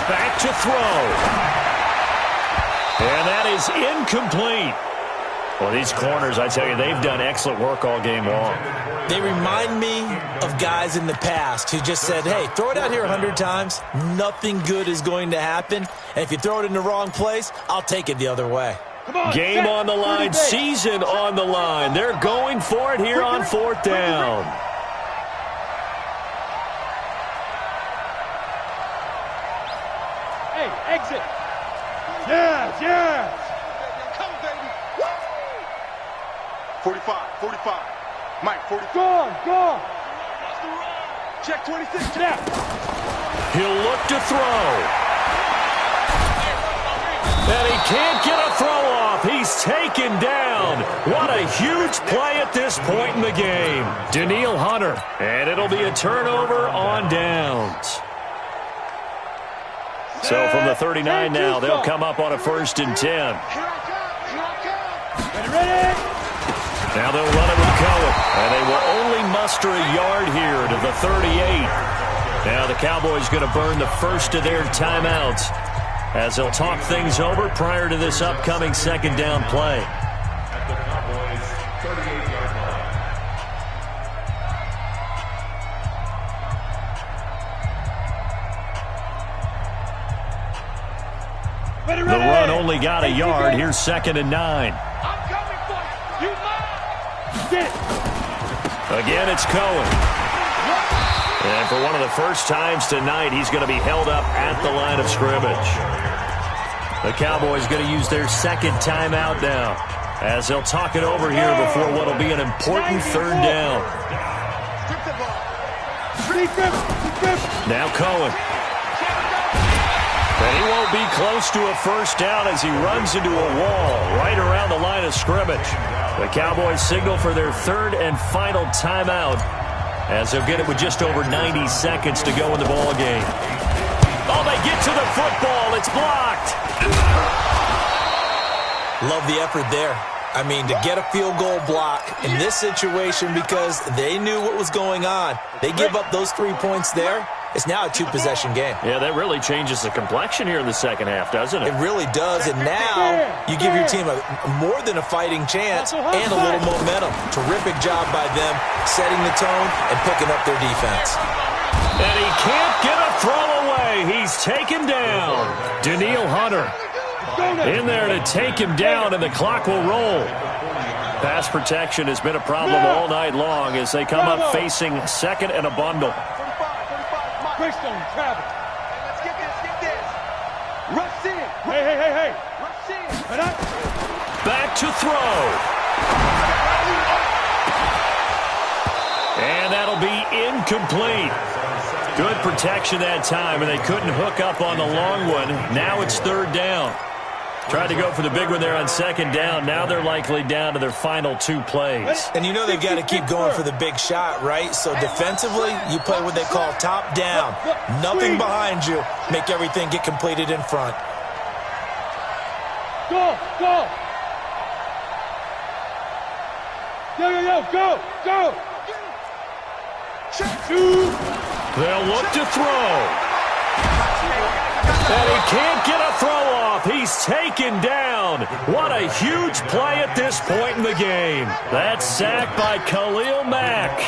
Back to throw. And that is incomplete. Well, these corners, I tell you, they've done excellent work all game long. They remind me of guys in the past who just said, hey, throw it out here 100 times. Nothing good is going to happen. And if you throw it in the wrong place, I'll take it the other way. Game on the line, season on the line. They're going for it here on fourth down. Hey, exit. Yes. 45. Mike, 40. Go. Check 26. Now. He'll look to throw. And he can't get a throw off. He's taken down. What a huge play at this point in the game. Danielle Hunter. And it'll be a turnover on downs. So from the 39 now, they'll come up on a 1st and 10. Here I come. Ready. Now they'll run it with Cohen, and they will only muster a yard here to the 38. Now the Cowboys going to burn the first of their timeouts as they'll talk things over prior to this upcoming second down play. At the Cowboys' 38-yard line. The run only got a yard. Here's 2nd and 9. I'm coming for you. You must. Get it. Again, it's Cohen. And for one of the first times tonight, he's going to be held up at the line of scrimmage. The Cowboys going to use their second timeout now as they'll talk it over here before what will be an important third down. Now Cohen. And he won't be close to a first down as he runs into a wall right around the line of scrimmage. The Cowboys signal for their 3rd and final timeout as they'll get it with just over 90 seconds to go in the ball game. Oh, they get to the football. It's blocked. Love the effort there. I mean, to get a field goal block in this situation because they knew what was going on. They give up those 3 points there. it's now a two-possession game. Yeah, that really changes the complexion here in the second half, doesn't it? It really does, and now you give your team more than a fighting chance and a little momentum. Terrific job by them setting the tone and picking up their defense. And he can't get a throw away. He's taken down. Daniil Hunter in there to take him down, and the clock will roll. Pass protection has been a problem all night long as they come up facing second and a bundle. 45. Greystone, travel. Let's get this. Rush in. Hey. Rush in. Back to throw. And that'll be incomplete. Good protection that time, and they couldn't hook up on the long one. Now it's third down. Tried to go for the big one there on second down. Now they're likely down to their final two plays. And you know they've got to keep going for the big shot, right? So defensively, you play what they call top down. Nothing behind you. Make everything get completed in front. Go. Go. They'll look to throw. And he can't get a throw off. He's taken down. What a huge play at this point in the game. That sack by Khalil Mack.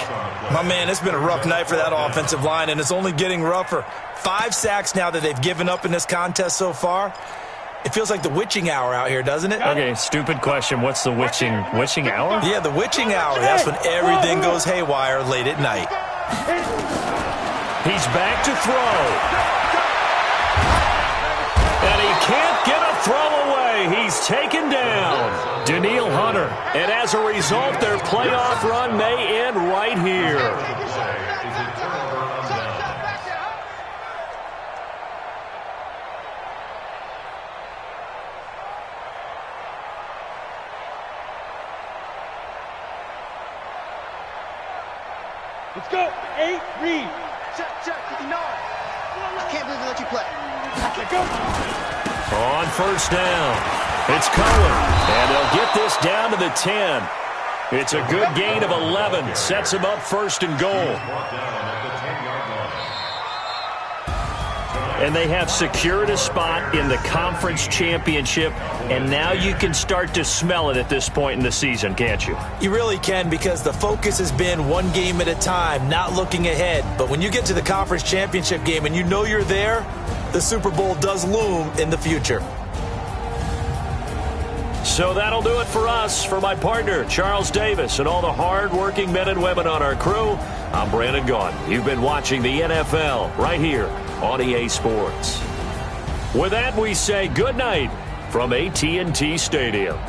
My man, it's been a rough night for that offensive line, and it's only getting rougher. 5 sacks now that they've given up in this contest so far. It feels like the witching hour out here, doesn't it? Okay, stupid question. What's the witching hour? Yeah, the witching hour. That's when everything goes haywire late at night. He's back to throw. And he can't get a throw away. He's taken down. Daniil Hunter. And as a result, their playoff run may end right here. Let's go. 8, read. Check, 59. I can't believe they let you play. On first down, it's Cohen, and they'll get this down to the 10. It's a good gain of 11. Sets him up first and goal. And they have secured a spot in the conference championship, and now you can start to smell it at this point in the season, can't you? You really can, because the focus has been one game at a time, not looking ahead. But when you get to the conference championship game and you know you're there, the Super Bowl does loom in the future. So that'll do it for us. For my partner, Charles Davis, and all the hard-working men and women on our crew, I'm Brandon Gaudin. You've been watching the NFL right here on EA Sports. With that, we say good night from AT&T Stadium.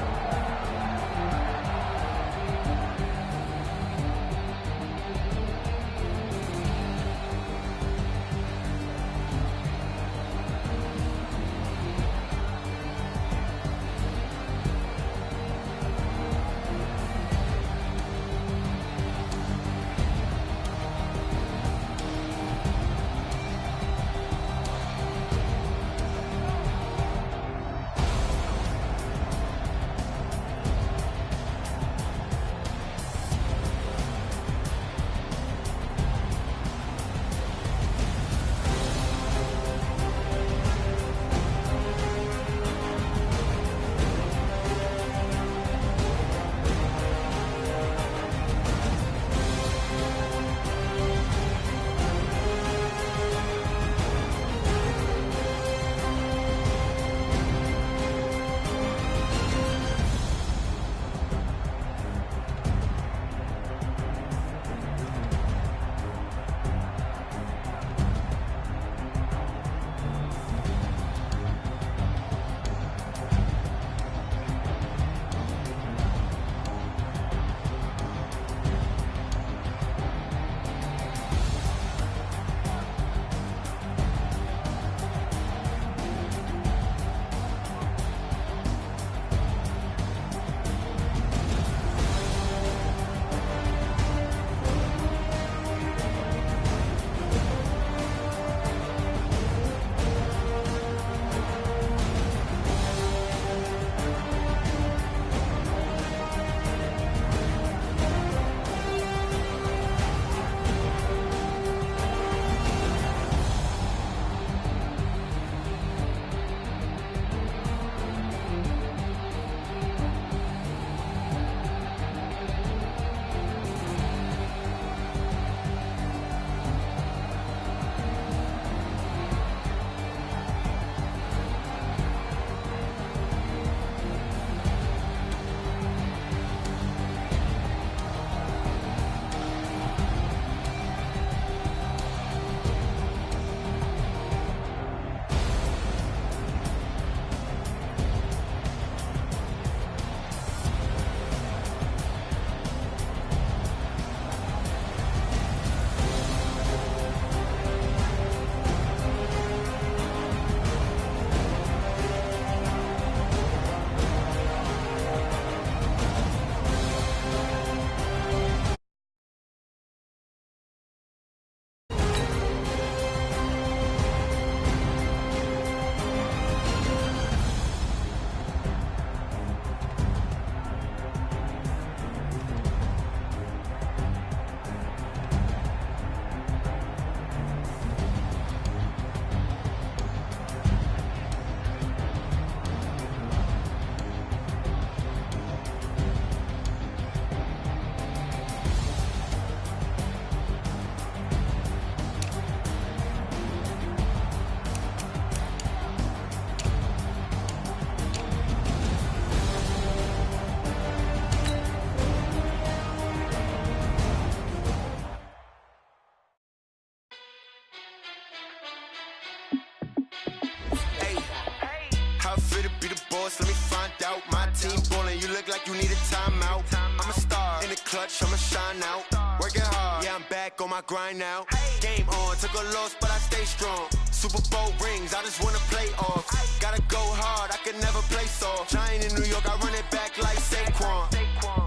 How it feel to be the boss? Let me find out. My team ballin', you look like you need a timeout. I'm a star in the clutch, I'ma shine out. Working hard, yeah, I'm back on my grind now. Game on, took a loss, but I stay strong. Super Bowl rings, I just wanna play off. Gotta go hard, I can never play soft. Giant in New York, I run it back like Saquon.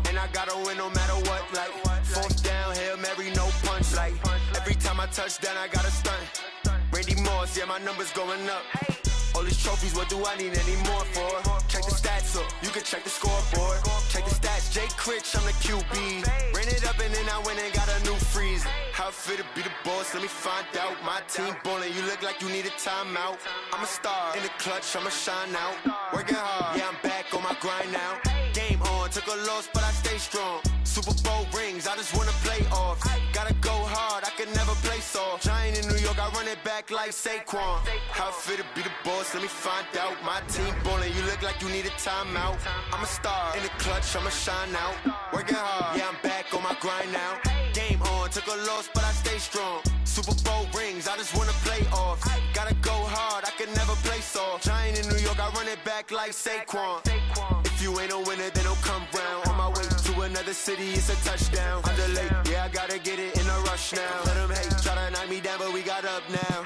And I gotta win no matter what, like fourth down, Hail Mary, no punch. Like every time I touch down, I gotta stunt. Randy Moss, yeah, my numbers going up. All these trophies, what do I need any more for? Check the stats up, you can check the scoreboard. Check the stats, Jay Critch, I'm the QB. Ran it up and then I went and got a new freeze. How it feel to be the boss? Let me find out. My team ballin', you look like you need a timeout. I'm a star in the clutch, I'ma shine out. Working hard, yeah, I'm back on my grind now. Game on, took a loss, but I stay strong. Super Bowl rings, I just wanna play off. Gotta go hard, I can never play soft. Giant in New York, I run it back like Saquon. How it feel to be the boss? Let me find out. My team ballin', you look like you need a timeout. I'm a star in the clutch, I'ma shine out. Working hard, yeah, I'm back on my grind now. Game on, took a loss, but I stay strong. Super Bowl rings, I just wanna play off. Gotta go hard, I can never play soft. Giant in New York, I run it back like Saquon. If you ain't a winner, then don't come round. On my way to another city, it's a touchdown. I'm delayed, yeah, I gotta get it in a rush now. Let them hate, try to knock me down, but we got up now.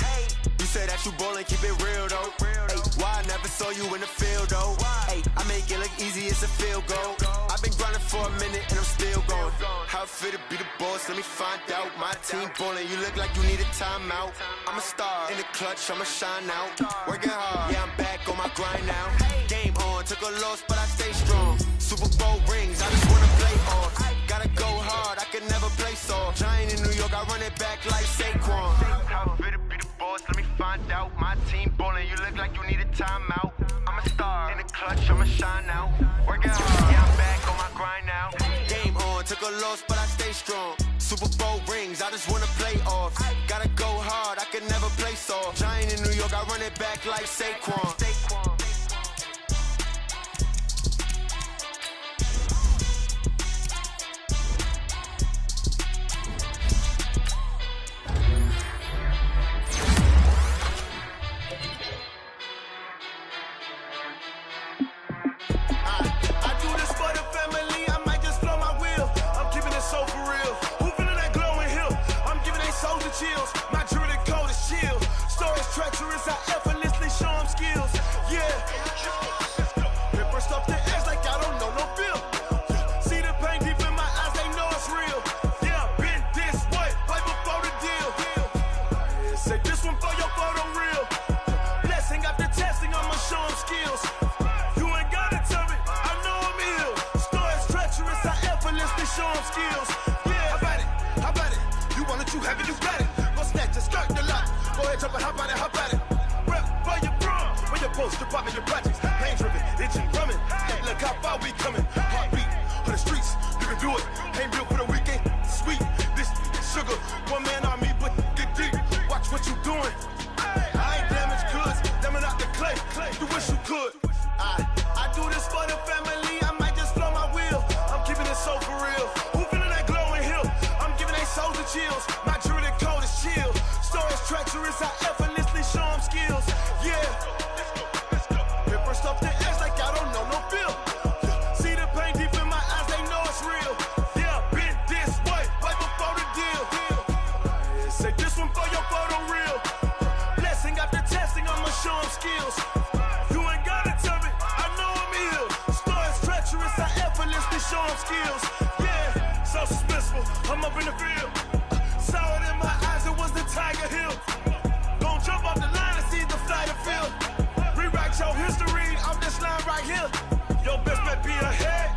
You say that you ballin', keep it real though. Hey, why I never saw you in the field though? Hey, I make it look easy, it's a field goal. I've been grinding for a minute and I'm still going. How it feel to be the boss? Let me find out. My team ballin', you look like you need a timeout. I'm a star in the clutch, I'ma shine out. Working hard, yeah, I'm back on my grind now. Game on, took a loss, but I stay strong. Super Bowl rings, I just wanna play off. Gotta go hard, I can never play soft. Giant in New York, I run it back like Saquon. How it feel to be the boss? Let me find out. My team ballin', you look like you need a timeout. I'm a star in the clutch, I'ma shine out. Working hard, yeah, I'm back on my grind now. Game on, took a loss, but I stay strong. Super Bowl rings, I just wanna play off. Gotta go hard, I can never play soft. Giant in New York, I run it back like Saquon. Chills. My jewelry coat is chill. Stories treacherous, I effortlessly show them skills. Yeah. Paper stuff the edge like I don't know no feel. See the pain deep in my eyes, they know it's real. Yeah, been this way, right before the deal. Say this one for your photo real. Blessing after testing, I'ma show them skills. You ain't gotta tell me, I know I'm ill. Stories treacherous, I effortlessly show them skills. Yeah, how about it? You want it, you have it, you got it. Skirt the lot. Go ahead, jump and hop on it, hop at it. Rep for your bro. When your post, department, your projects. Pain driven, itching, drumming. Hey, look how far we coming. Heartbeat on the streets, you can do it. Ain't built for the weekend. Sweet, this sugar. One man army, but get deep. Watch what you doing. I ain't damaged goods, damn out the clay. You wish you could. I do this for the family. I might just blow my wheel. I'm keeping it so for real. Who feeling that glowing hill? I'm giving they souls the chills. My jewelry coat is chill. Stories treacherous, I effortlessly show them skills. Yeah. Paper stuff the edge like I don't know no feel. See the pain deep in my eyes, they know it's real. Yeah, been this way, right before the deal. Say this one for your photo real. Blessing after testing, I'ma show them skills. You ain't gotta tell me, I know I'm ill. Stories treacherous, I effortlessly show them skills. Yeah, so suspenseful, I'm up in the field. Saw it in my eyes, it was the Tiger Hill. Gon' jump off the line and see the flight of field. Rewrite your history off this line right here. Your best bet be ahead.